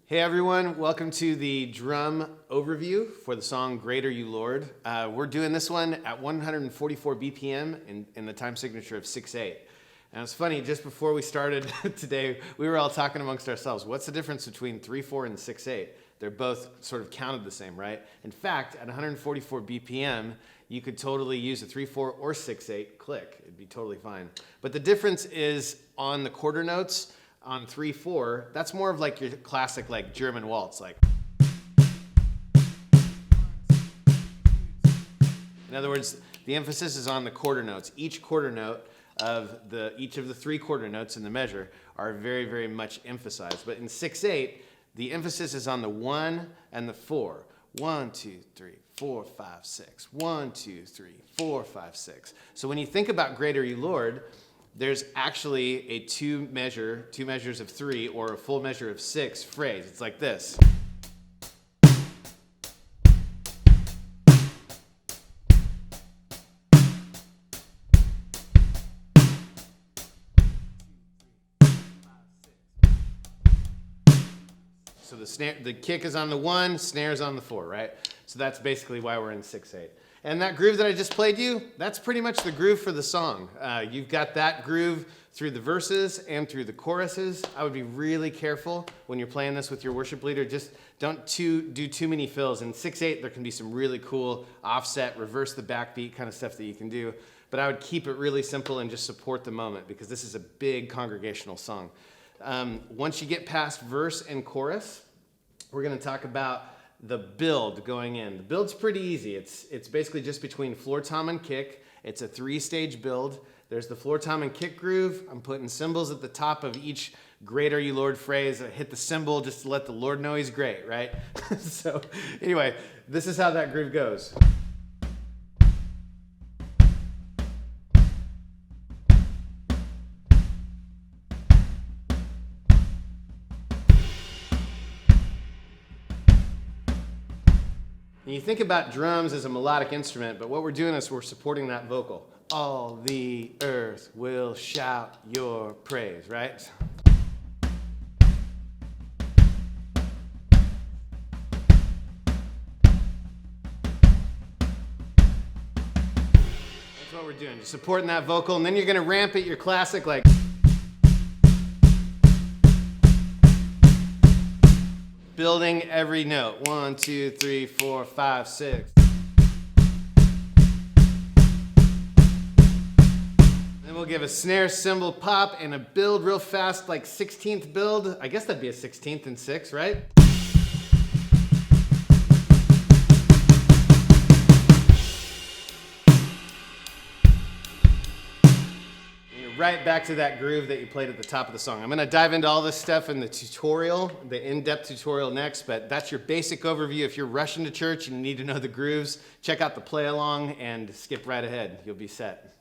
Hey everyone, welcome to the drum overview for the song Greater You Lord. We're doing this one at 144 BPM in the time signature of 6/8. And it's funny, just before we started today, we were all talking amongst ourselves, what's the difference between 3/4 and 6/8? They're both sort of counted the same, right? In fact, at 144 BPM, you could totally use a 3/4 or 6/8 click. It'd be totally fine. But the difference is on the quarter notes. On 3/4, that's more of like your classic like German waltz, like. In other words, the emphasis is on the quarter notes. Each quarter note of each of the three quarter notes in the measure are very, very much emphasized. But in 6/8, the emphasis is on the 1 and the 4. 1, 2, 3, 4, 5, 6. 1, 2, 3, 4, 5, 6. So when you think about Greater You Lord, there's actually a two measures of 3 or a full measure of 6 phrase. It's like this. So the kick is on the 1, snare's on the 4, right? So that's basically why we're in 6/8. And that groove that I just played you, that's pretty much the groove for the song. You've got that groove through the verses and through the choruses. I would be really careful when you're playing this with your worship leader. Just don't do too many fills. In 6/8, there can be some really cool offset, reverse the backbeat kind of stuff that you can do. But I would keep it really simple and just support the moment because this is a big congregational song. Once you get past verse and chorus, we're going to talk about the build going in. The build's pretty easy. It's basically just between floor tom and kick. It's a 3-stage build. There's the floor tom and kick groove. I'm putting cymbals at the top of each Greater You Lord phrase. I hit the cymbal just to let the Lord know he's great, right? So anyway, this is how that groove goes. And you think about drums as a melodic instrument, but what we're doing is we're supporting that vocal. All the earth will shout your praise, right? That's what we're doing, just supporting that vocal, and then you're gonna ramp it your classic like. Building every note. 1, 2, 3, 4, 5, 6. Then we'll give a snare cymbal pop and a build real fast, like 16th build. I guess that'd be a 16th and 6, right? Right back to that groove that you played at the top of the song. I'm going to dive into all this stuff in the tutorial, the in-depth tutorial next, but that's your basic overview. If you're rushing to church and you need to know the grooves, check out the play along and skip right ahead. You'll be set.